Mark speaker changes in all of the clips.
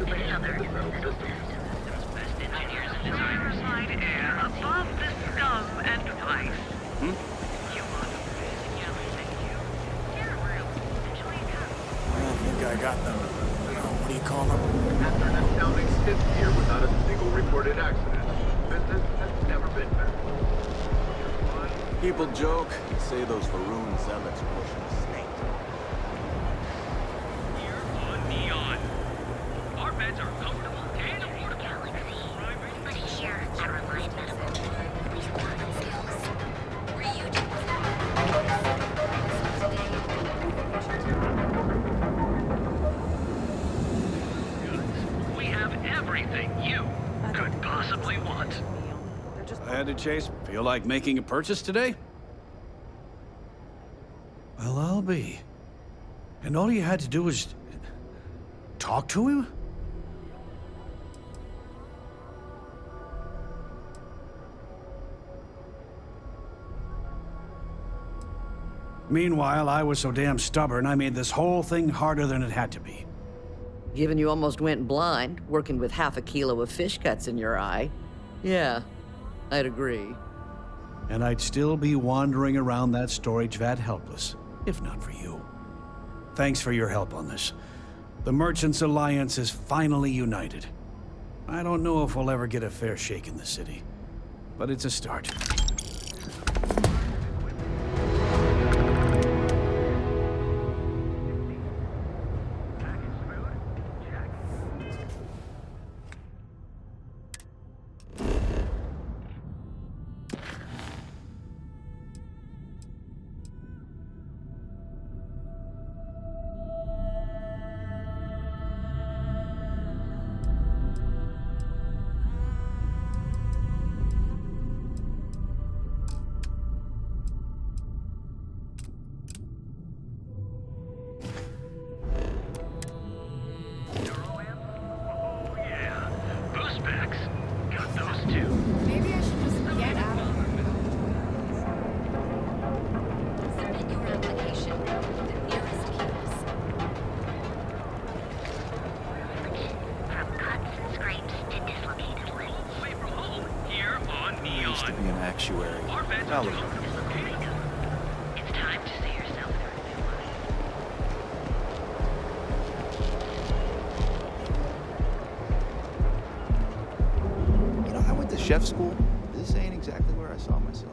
Speaker 1: Another best engineers and designers find air above the scum and vice. You want to thank you. You're real.
Speaker 2: I think I got them. What do you call them?
Speaker 3: After an astounding 5th year without a single reported accident, business has never been better.
Speaker 2: People joke, say those Varun zealots worship a snake.
Speaker 1: Here on Neon. Our beds are comfortable and affordable.
Speaker 4: Galaxy. But here at Reliant Medical, we've got skills.
Speaker 1: We have everything you could possibly want.
Speaker 5: I had to chase. Feel like making a purchase today? Well, I'll be. And all you had to do was talk to him? Meanwhile, I was so damn stubborn, I made this whole thing harder than it had to be.
Speaker 6: Given you almost went blind, working with half a kilo of fish guts in your eye. Yeah, I'd agree.
Speaker 5: And I'd still be wandering around that storage vat helpless, if not for you. Thanks for your help on this. The Merchants Alliance is finally united. I don't know if we'll ever get a fair shake in the city, but it's a start.
Speaker 7: Maybe I should just get out of here.
Speaker 4: Submit your application to the nearest kiosk. From cuts and scrapes to dislocated limbs.
Speaker 1: Away from home, here on
Speaker 2: I used to
Speaker 1: Neon.
Speaker 2: be an actuary.
Speaker 1: Our beds
Speaker 2: Now
Speaker 1: are
Speaker 2: look at
Speaker 1: comfortable. It's time to see yourself in a new light.
Speaker 2: You know, I went to chef school. This ain't exactly where I saw myself.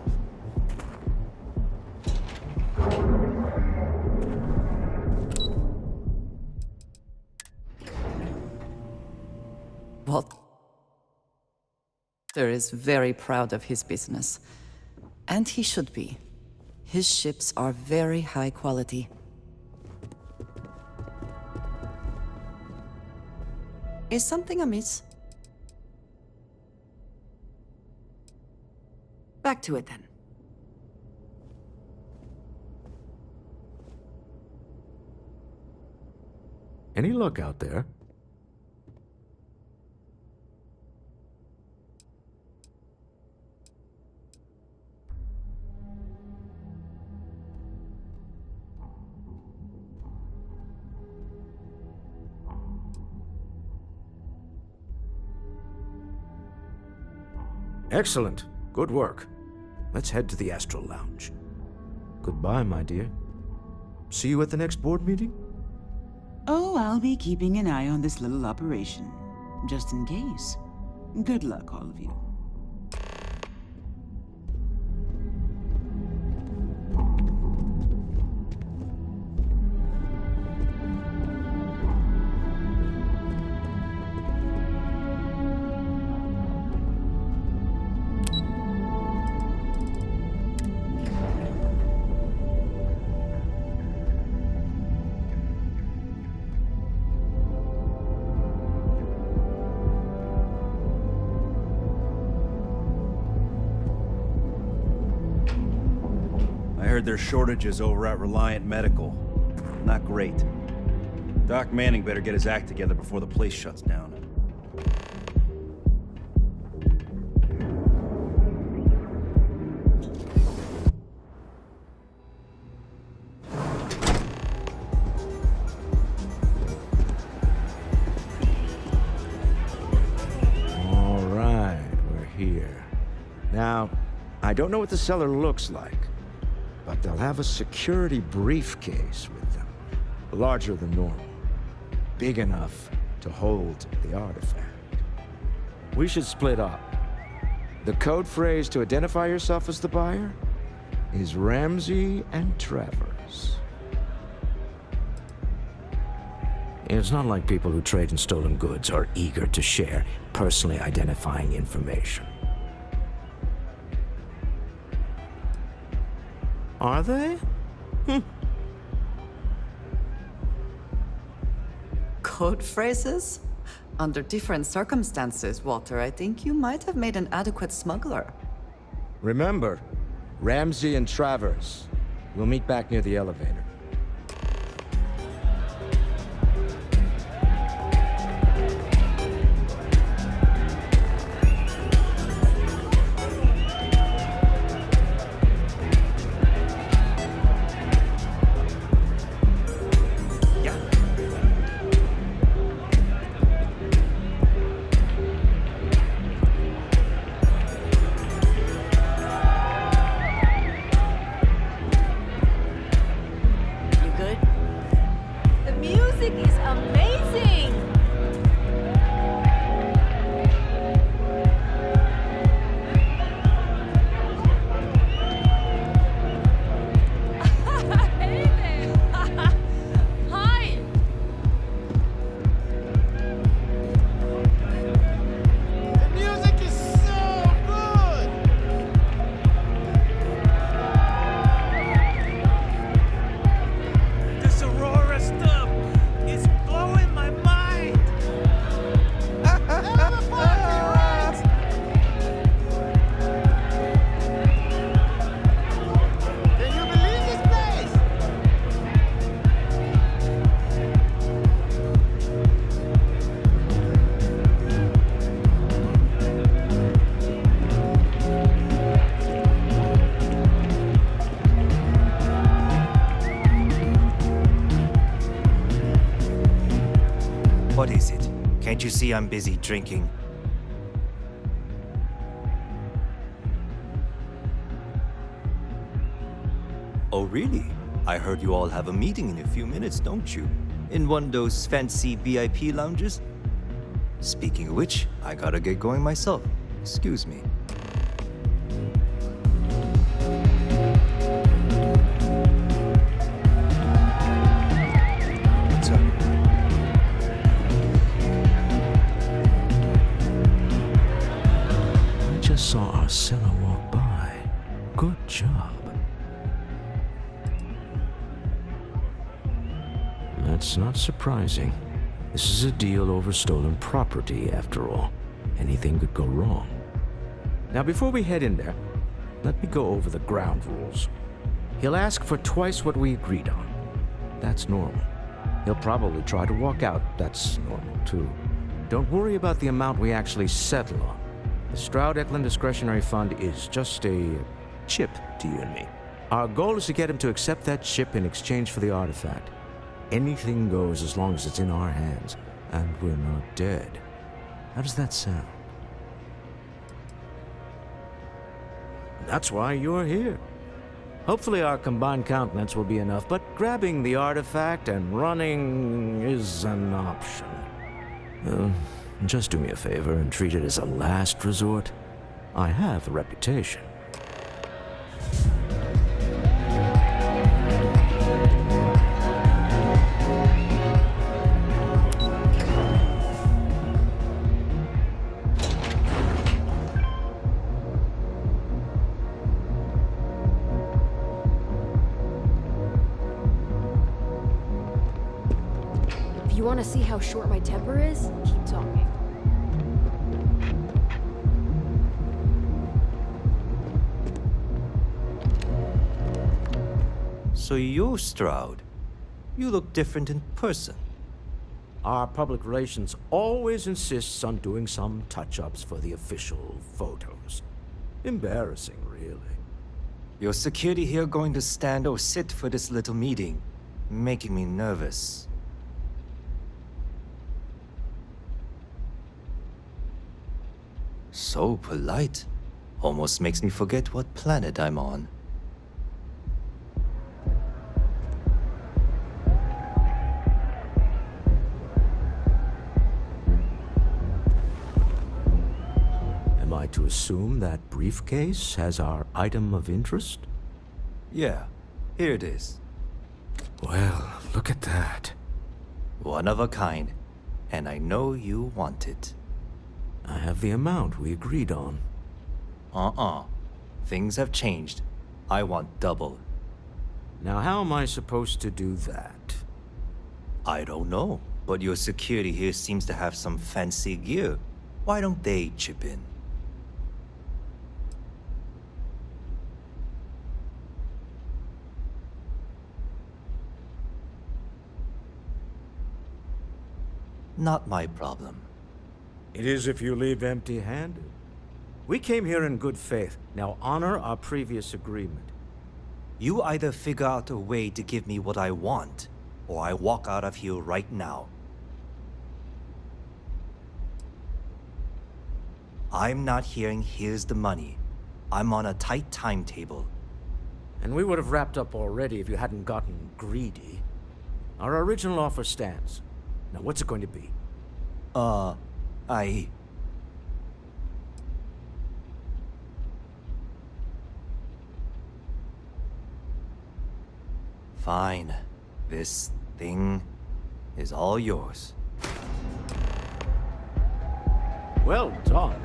Speaker 8: Walter is very proud of his business. And he should be. His ships are very high quality. Is something amiss? Back to it then.
Speaker 9: Any luck out there? Excellent. Good work. Let's head to the Astral Lounge. Goodbye, my dear. See you at the next board meeting?
Speaker 10: Oh, I'll be keeping an eye on this little operation, just in case. Good luck, all of you.
Speaker 11: I heard there's shortages over at Reliant Medical. Not great. Doc Manning better get his act together before the place shuts down.
Speaker 9: Now, I don't know what the cellar looks like, but they'll have a security briefcase with them. Larger than normal. Big enough to hold the artifact. We should split up. The code phrase to identify yourself as the buyer is Ramsey and Travers. It's not like people who trade in stolen goods are eager to share personally identifying information. Are they?
Speaker 8: Code phrases? Under different circumstances, Walter, I think you might have made an adequate smuggler.
Speaker 9: Remember, Ramsey and Travers. We'll meet back near the elevator.
Speaker 12: What is it? Can't you see I'm busy drinking? Oh, really? I heard you all have a meeting in a few minutes, don't you? In one of those fancy VIP lounges? Speaking of which, I gotta get going myself. Excuse me.
Speaker 9: What's up? I just saw our seller walk by. Good job. That's not surprising. This is a deal over stolen property, after all. Anything could go wrong. Now, before we head in there, let me go over the ground rules. He'll ask for twice what we agreed on. That's normal. He'll probably try to walk out. That's normal, too. Don't worry about the amount we actually settle on. The Stroud-Eklund Discretionary Fund is just a chip to you and me. Our goal is to get him to accept that chip in exchange for the artifact. Anything goes as long as it's in our hands, and we're not dead. How does that sound? That's why you're here. Hopefully our combined countenance will be enough, but grabbing the artifact and running is an option. Just do me a favor and treat it as a last resort. I have a reputation.
Speaker 7: If you want to see how short my temper is, keep talking.
Speaker 12: So you're Stroud. You look different in person.
Speaker 9: Our public relations always insists on doing some touch-ups for the official photos. Embarrassing, really.
Speaker 12: Your security here going to stand or sit for this little meeting, making me nervous. So polite. Almost makes me forget what planet I'm on.
Speaker 9: Am I to assume that briefcase has our item of interest?
Speaker 12: Yeah, here it is.
Speaker 9: Well, look at that.
Speaker 12: One of a kind, and I know you want it.
Speaker 9: I have the amount we agreed on.
Speaker 12: Things have changed. I want double.
Speaker 9: Now, how am I supposed to do that?
Speaker 12: I don't know, but your security here seems to have some fancy gear. Why don't they chip in? Not my problem.
Speaker 9: It is if you leave empty-handed. We came here in good faith. Now honor our previous agreement.
Speaker 12: You either figure out a way to give me what I want, or I walk out of here right now. I'm not hearing here's the money. I'm on a tight timetable.
Speaker 9: And we would have wrapped up already if you hadn't gotten greedy. Our original offer stands. Now what's it going to be?
Speaker 12: Fine. This thing is all yours.
Speaker 9: Well done.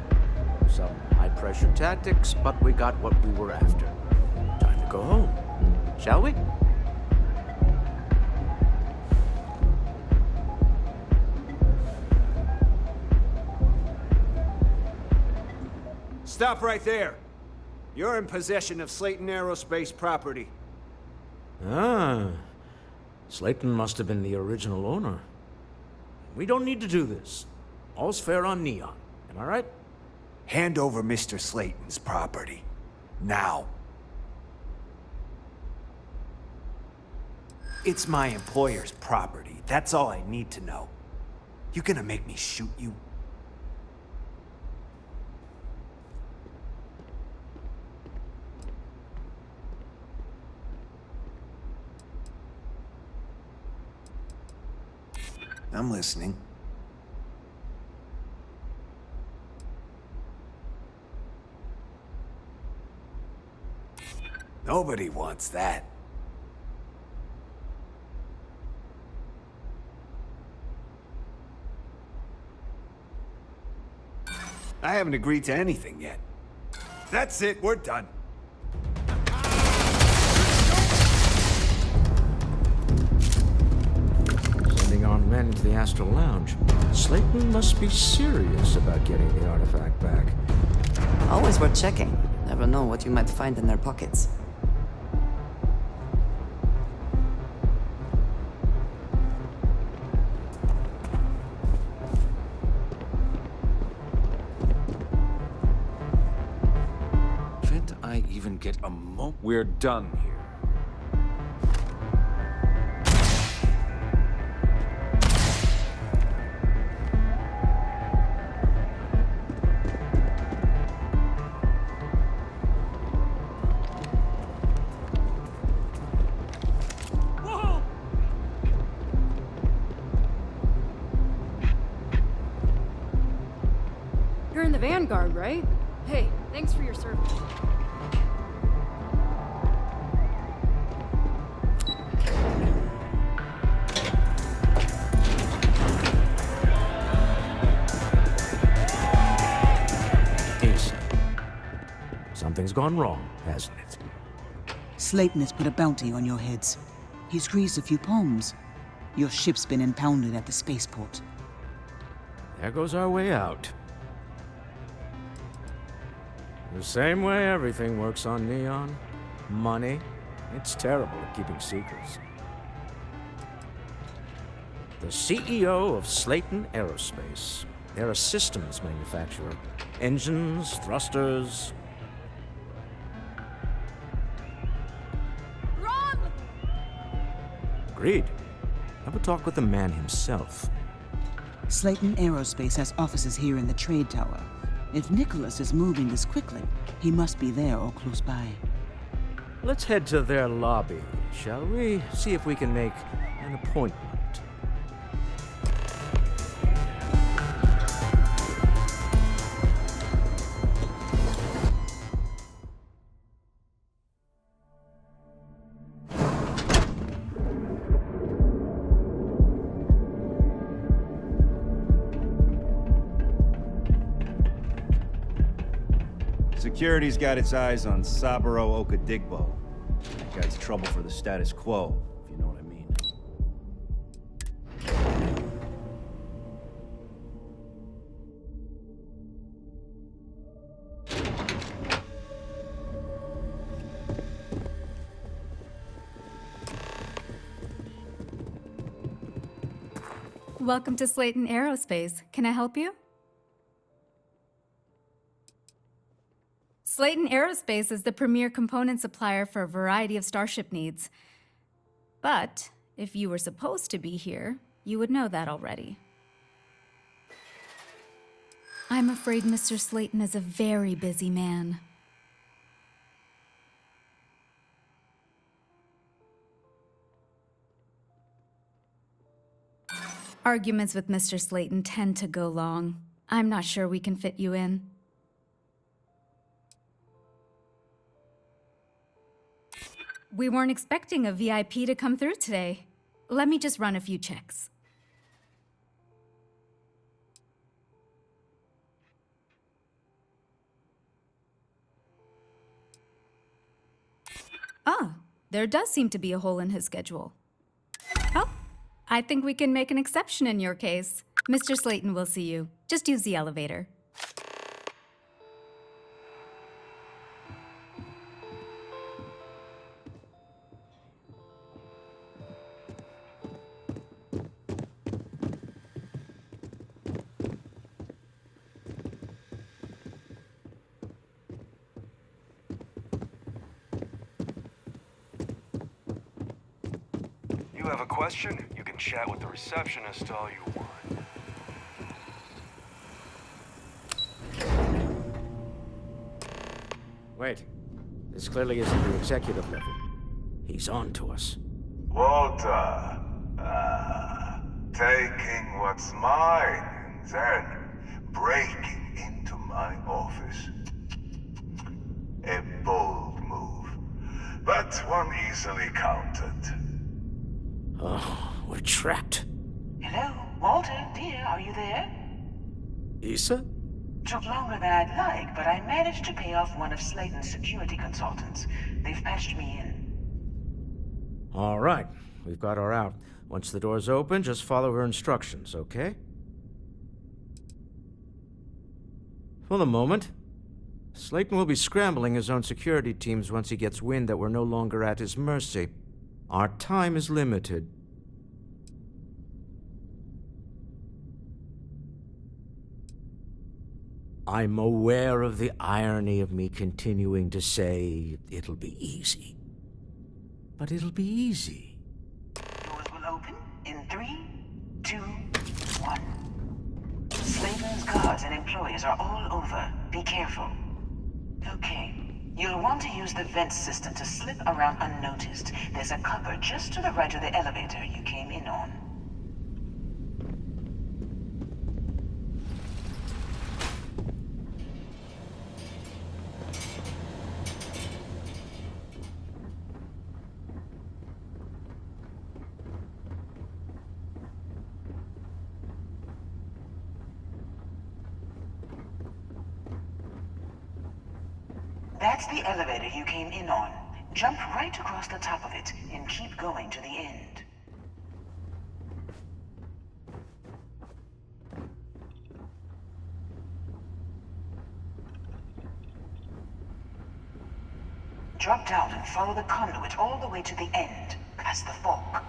Speaker 9: Some high-pressure tactics, but we got what we were after. Time to go home. Shall we?
Speaker 13: Stop right there. You're in possession of Slayton Aerospace property.
Speaker 9: Ah. Slayton must have been the original owner. We don't need to do this. All's fair on Neon. Am I right?
Speaker 13: Hand over Mr. Slayton's property. Now. It's my employer's property. That's all I need to know. You gonna make me shoot you? I'm listening. Nobody wants that. I haven't agreed to anything yet. That's it, we're done.
Speaker 9: Sending on men into the Astral Lounge. Slayton must be serious about getting the artifact back.
Speaker 8: Always worth checking. Never know what you might find in their pockets.
Speaker 13: Can't I even get a mo? We're done here.
Speaker 7: You're in the Vanguard, right? Hey, thanks for your service.
Speaker 9: Ace. Something's gone wrong, hasn't it?
Speaker 10: Slayton has put a bounty on your heads. He's greased a few palms. Your ship's been impounded at the spaceport.
Speaker 9: There goes our way out. The same way everything works on Neon. Money. It's terrible at keeping secrets. The CEO of Slayton Aerospace. They're a systems manufacturer. Engines, thrusters.
Speaker 7: Run!
Speaker 9: Agreed. Have a talk with the man himself.
Speaker 10: Slayton Aerospace has offices here in the Trade Tower. If Nicholas is moving this quickly, he must be there or close by.
Speaker 9: Let's head to their lobby, shall we? See if we can make an appointment.
Speaker 11: Security's got its eyes on Saburo Okadigbo. That guy's trouble for the status quo, if you know what I mean.
Speaker 7: Welcome to Slayton Aerospace. Can I help you? Slayton Aerospace is the premier component supplier for a variety of starship needs. But if you were supposed to be here, you would know that already. I'm afraid Mr. Slayton is a very busy man. Arguments with Mr. Slayton tend to go long. I'm not sure we can fit you in. We weren't expecting a VIP to come through today. Let me just run a few checks. Ah, there does seem to be a hole in his schedule. Oh, I think we can make an exception in your case. Mr. Slayton will see you. Just use the elevator.
Speaker 14: You have a question? You can chat with the receptionist all you want.
Speaker 9: Wait. This clearly isn't the executive level. He's on to us.
Speaker 15: Walter, taking what's mine and then breaking into my office. A bold move, but one easily countered.
Speaker 9: Oh, we're trapped.
Speaker 16: Hello, Walter, dear, are you there?
Speaker 9: Issa?
Speaker 16: Took longer than I'd like, but I managed to pay off one of Slayton's security consultants. They've patched me in.
Speaker 9: All right, we've got her out. Once the door's open, just follow her instructions, okay? For the moment, Slayton will be scrambling his own security teams once he gets wind that we're no longer at his mercy. Our time is limited. I'm aware of the irony of me continuing to say it'll be easy. But it'll be easy.
Speaker 16: Doors will open in 3, 2, 1. Slayton's guards and employees are all over. Be careful. Okay. You'll want to use the vent system to slip around unnoticed. There's a cupboard just to the right of the elevator you came in on. That's the elevator you came in on. Jump right across the top of it and keep going to the end. Drop down and follow the conduit all the way to the end, past the fork.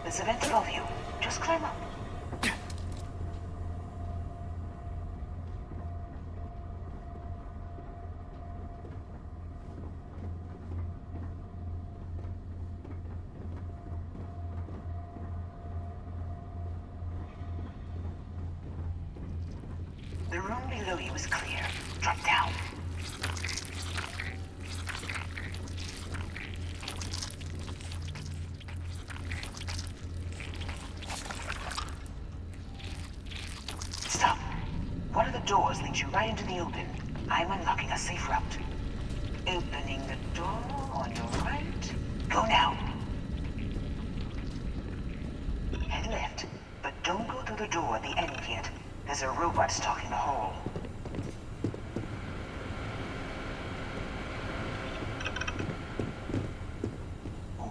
Speaker 16: There's a vent above you. Just climb up. The room below you is clear. Drop down. Stop. One of the doors leads you right into the open. I'm unlocking a safe route. Opening the door on your right. Go now. Head left, but don't go through the door at the end yet. There's a robot stalking the hall.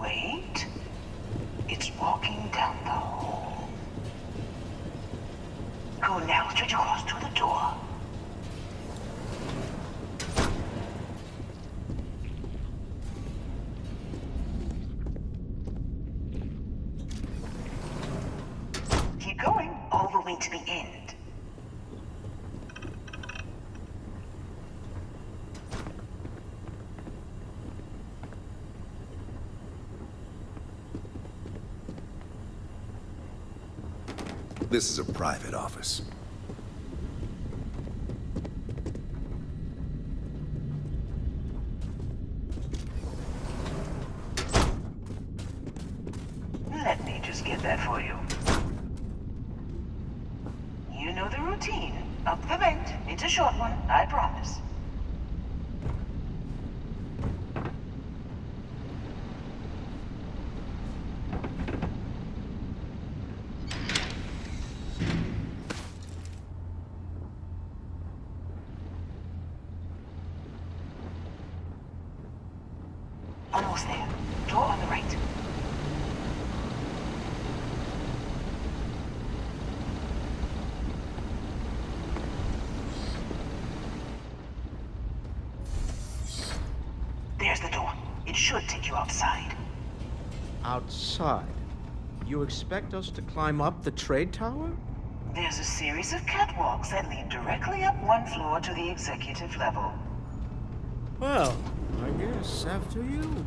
Speaker 16: Wait. It's walking down the hall. Go now, straight across to the door. Keep going all the way to the end.
Speaker 2: This is a private office.
Speaker 16: Let me just get that for you. You know the routine. Up the vent. It's a short one, I promise. Almost there. Door on the right. There's the door. It should take you outside.
Speaker 9: Outside? You expect us to climb up the trade tower?
Speaker 16: There's a series of catwalks that lead directly up one floor to the executive level.
Speaker 9: Well, I guess after you.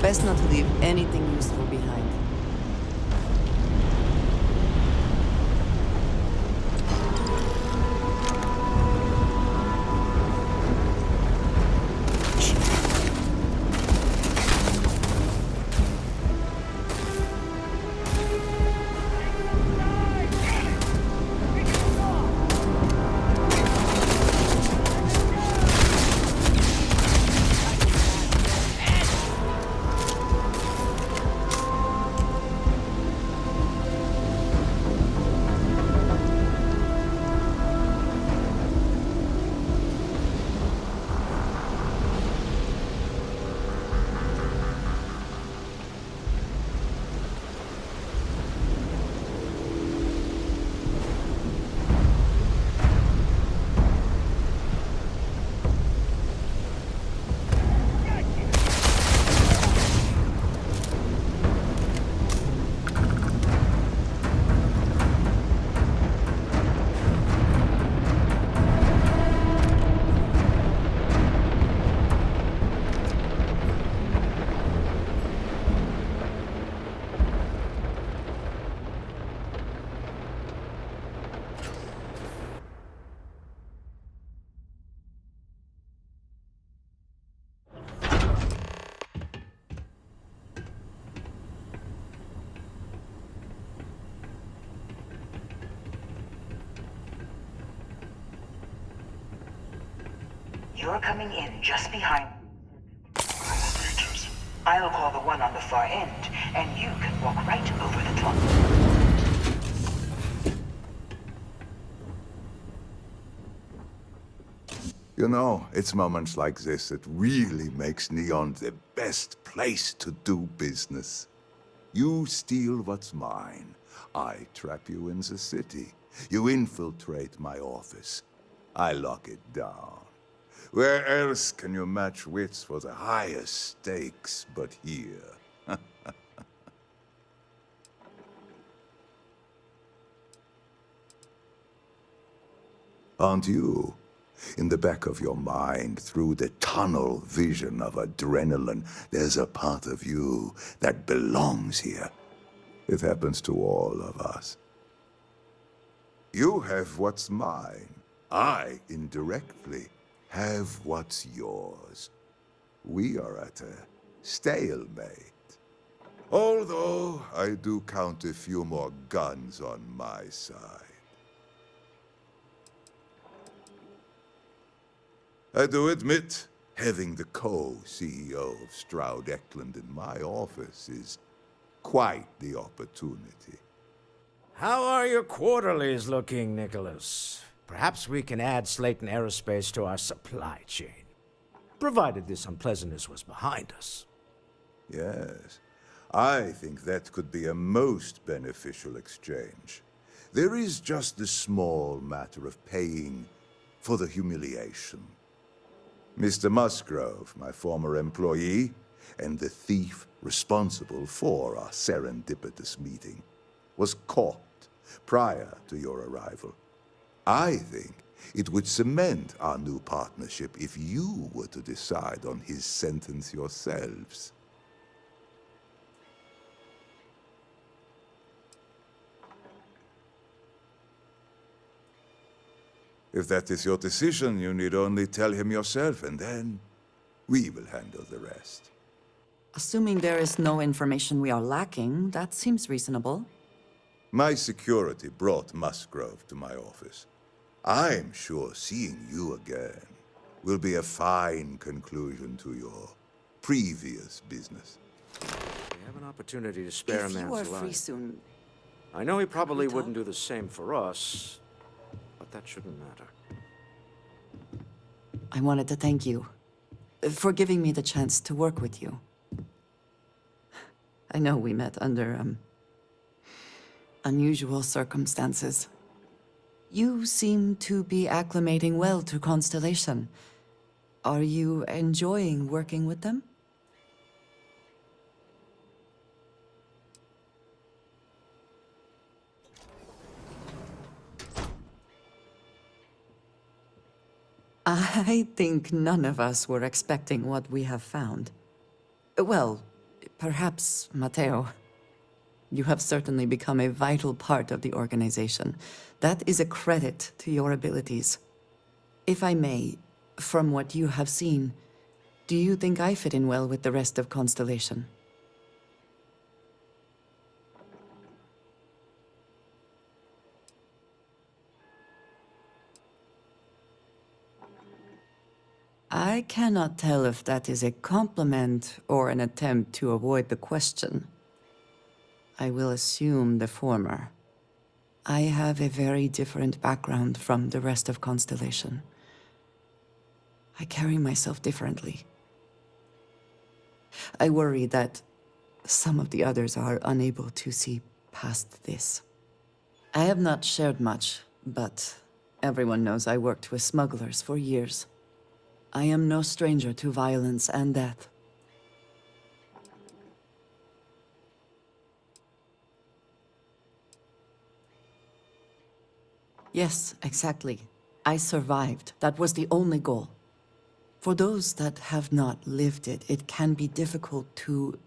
Speaker 8: Best not to leave anything useful behind.
Speaker 16: You're coming in just behind. I'll call the one on the far end, and you can walk right over the top.
Speaker 15: You know, it's moments like this that really makes Neon the best place to do business. You steal what's mine. I trap you in the city. You infiltrate my office. I lock it down. Where else can you match wits for the highest stakes but here? Aren't you? In the back of your mind, through the tunnel vision of adrenaline, there's a part of you that belongs here. It happens to all of us. You have what's mine. I, indirectly, have what's yours. We are at a stalemate. Although I do count a few more guns on my side. I do admit, having the co-CEO of Stroud Eklund in my office is quite the opportunity.
Speaker 9: How are your quarterlies looking, Nicholas? Perhaps we can add Slayton Aerospace to our supply chain, provided this unpleasantness was behind us.
Speaker 15: Yes, I think that could be a most beneficial exchange. There is just the small matter of paying for the humiliation. Mr. Musgrove, my former employee, and the thief responsible for our serendipitous meeting, was caught prior to your arrival. I think it would cement our new partnership if you were to decide on his sentence yourselves. If that is your decision, you need only tell him yourself, and then we will handle the rest.
Speaker 8: Assuming there is no information we are lacking, that seems reasonable.
Speaker 15: My security brought Musgrove to my office. I'm sure seeing you again will be a fine conclusion to your previous business.
Speaker 9: We have an opportunity to spare a man's life.
Speaker 8: If you are free soon...
Speaker 9: I know he probably wouldn't do the same for us, but that shouldn't matter.
Speaker 8: I wanted to thank you for giving me the chance to work with you. I know we met under, unusual circumstances. You seem to be acclimating well to Constellation. Are you enjoying working with them? I think none of us were expecting what we have found. Well, perhaps Matteo. You have certainly become a vital part of the organization. That is a credit to your abilities. If I may, from what you have seen, do you think I fit in well with the rest of Constellation? I cannot tell if that is a compliment or an attempt to avoid the question. I will assume the former. I have a very different background from the rest of Constellation. I carry myself differently. I worry that some of the others are unable to see past this. I have not shared much, but everyone knows I worked with smugglers for years. I am no stranger to violence and death. Yes, exactly. I survived. That was the only goal. For those that have not lived it, it can be difficult to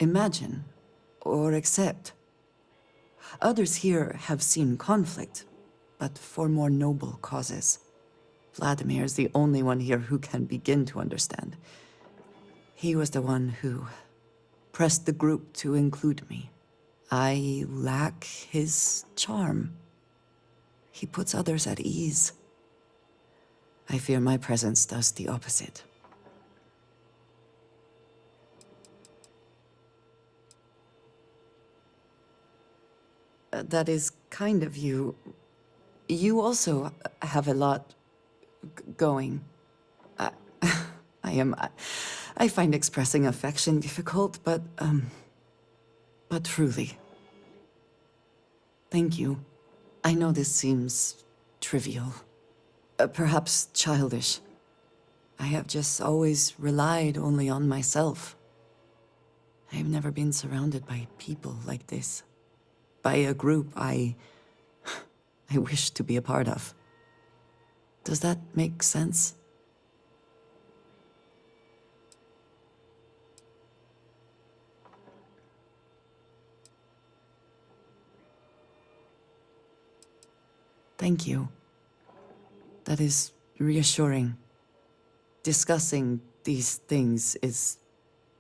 Speaker 8: imagine or accept. Others here have seen conflict, but for more noble causes. Vladimir is the only one here who can begin to understand. He was the one who pressed the group to include me. I lack his charm. He puts others at ease. I fear my presence does the opposite. That is kind of you. You also have a lot going. I find expressing affection difficult, but truly. Thank you. I know this seems trivial, perhaps childish. I have just always relied only on myself. I have never been surrounded by people like this. By a group I wish to be a part of. Does that make sense? Thank you. That is reassuring. Discussing these things is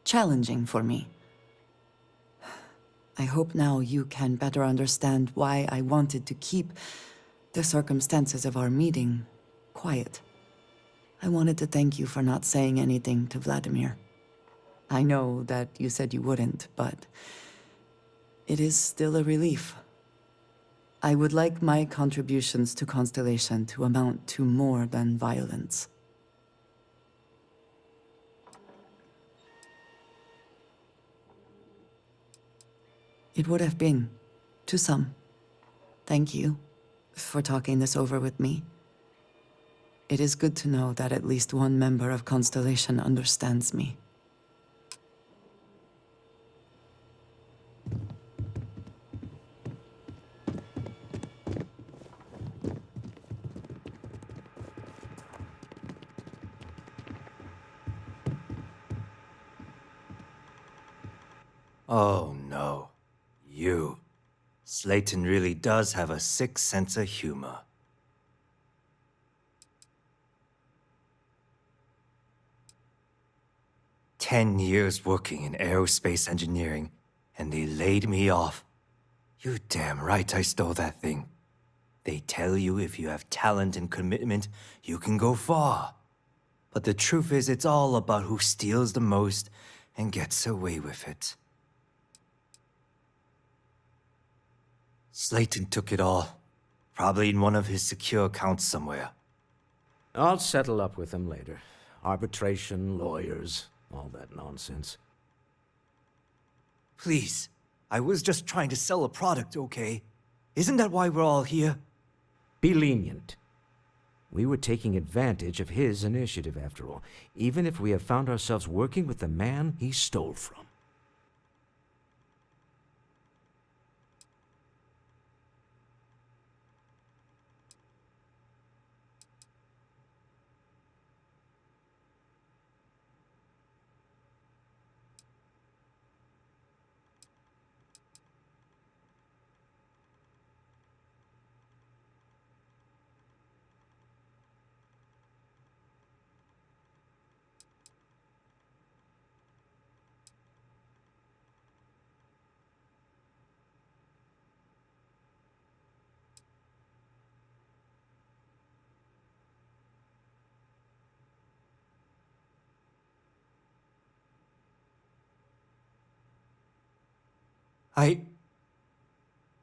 Speaker 8: challenging for me. I hope now you can better understand why I wanted to keep the circumstances of our meeting quiet. I wanted to thank you for not saying anything to Vladimir. I know that you said you wouldn't, but it is still a relief. I would like my contributions to Constellation to amount to more than violence. It would have been, to some. Thank you for talking this over with me. It is good to know that at least one member of Constellation understands me.
Speaker 12: Oh no. You. Slayton really does have a sick sense of humor. "10 years working in aerospace engineering, and they laid me off. You damn right I stole that thing. They tell you if you have talent and commitment, you can go far. But the truth is, it's all about who steals the most and gets away with it. Slayton took it all. Probably in one of his secure accounts somewhere.
Speaker 9: I'll settle up with him later. Arbitration, lawyers, all that nonsense.
Speaker 12: Please, I was just trying to sell a product, okay? Isn't that why we're all here?
Speaker 9: Be lenient. We were taking advantage of his initiative, after all, even if we have found ourselves working with the man he stole from.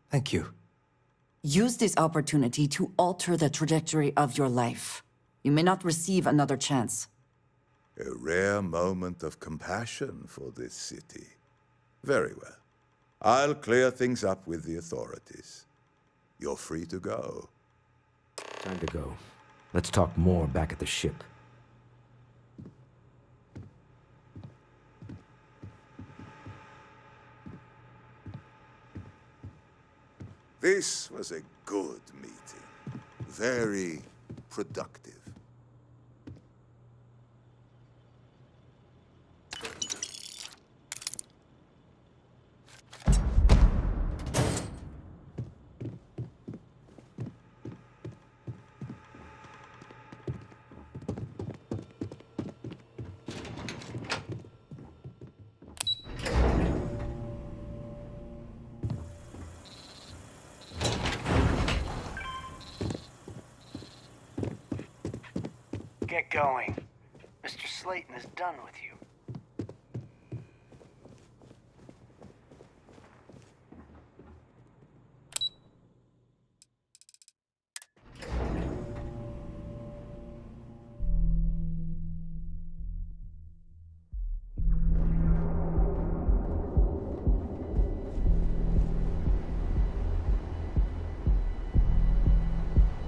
Speaker 12: Thank you.
Speaker 8: Use this opportunity to alter the trajectory of your life. You may not receive another chance.
Speaker 15: A rare moment of compassion for this city. Very well. I'll clear things up with the authorities. You're free to go.
Speaker 9: Time to go. Let's talk more back at the ship.
Speaker 15: This was a good meeting. Very productive.
Speaker 13: Get going. Mr. Slayton is done with you.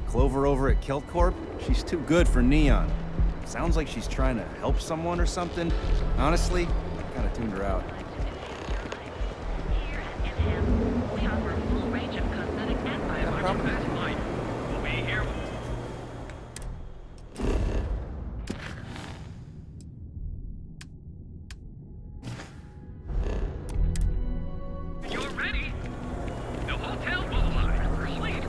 Speaker 11: Clover over at Kelt Corp? She's too good for Neon. Sounds like she's trying to help someone or something. Honestly, I kinda tuned her out.
Speaker 1: We offer a full range of cosmetic and biological. That's fine. We'll be here. You're ready. The hotel will arrive. Sleep.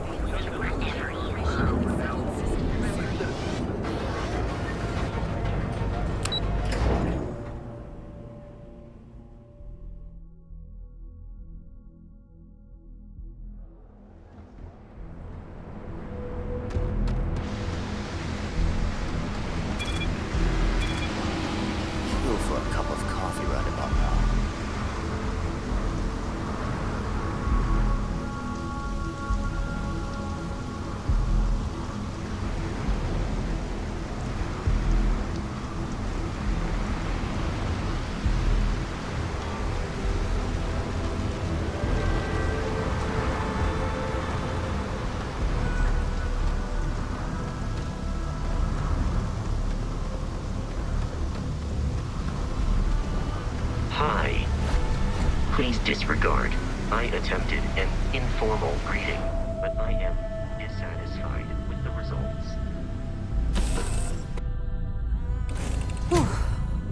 Speaker 12: Go for a cup of coffee right about now.
Speaker 17: Hi. Please disregard. I attempted an informal greeting, but I am dissatisfied with the results.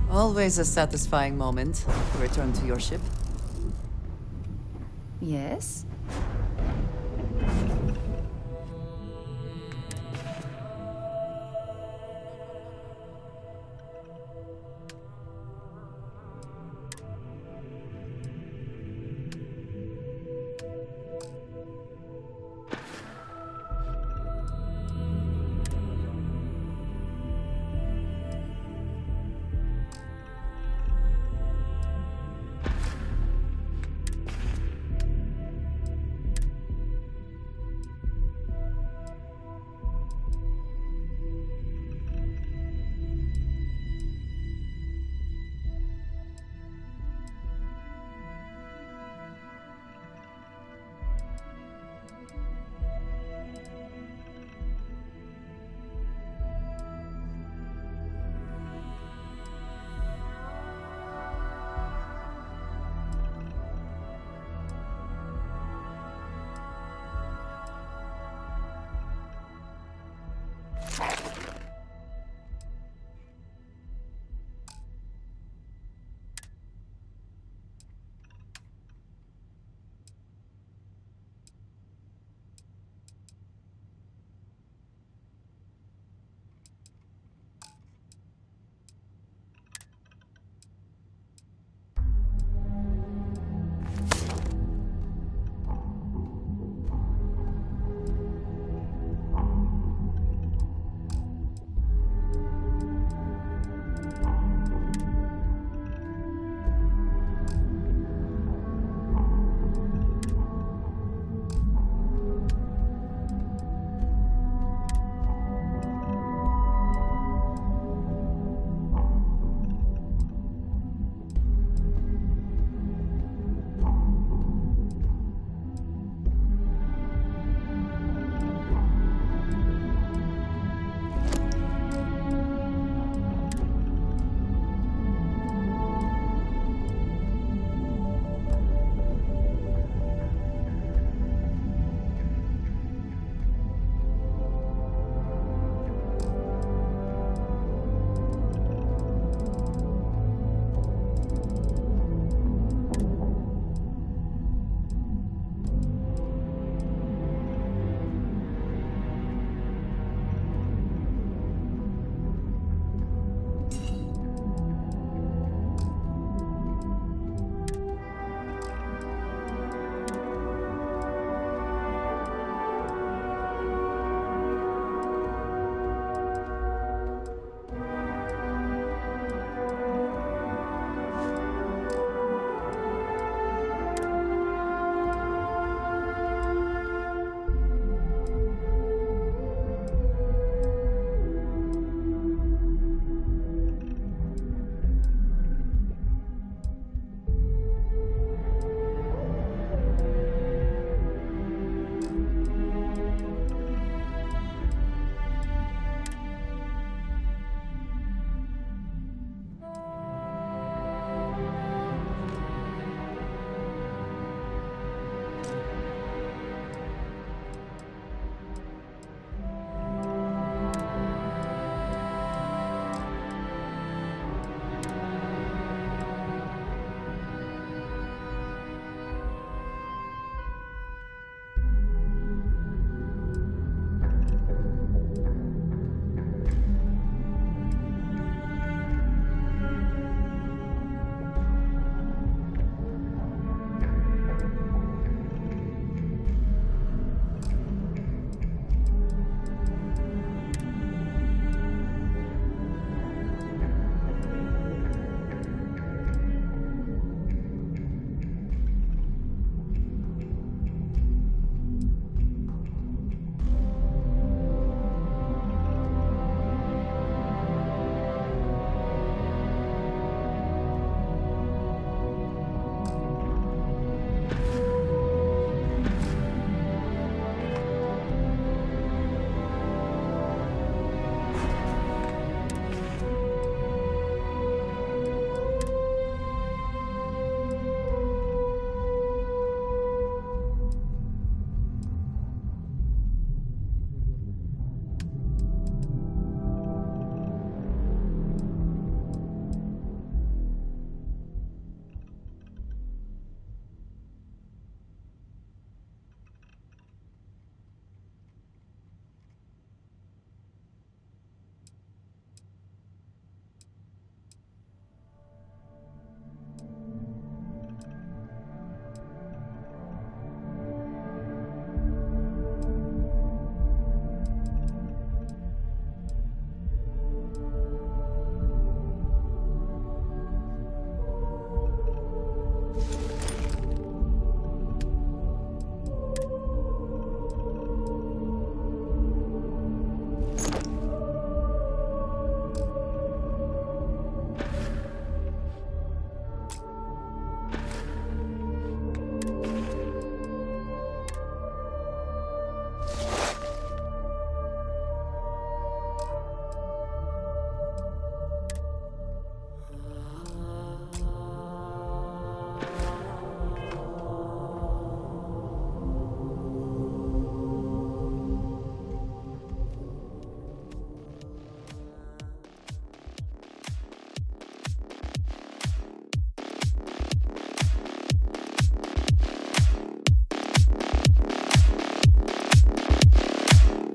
Speaker 8: Always a satisfying moment to return to your ship.
Speaker 7: Yes?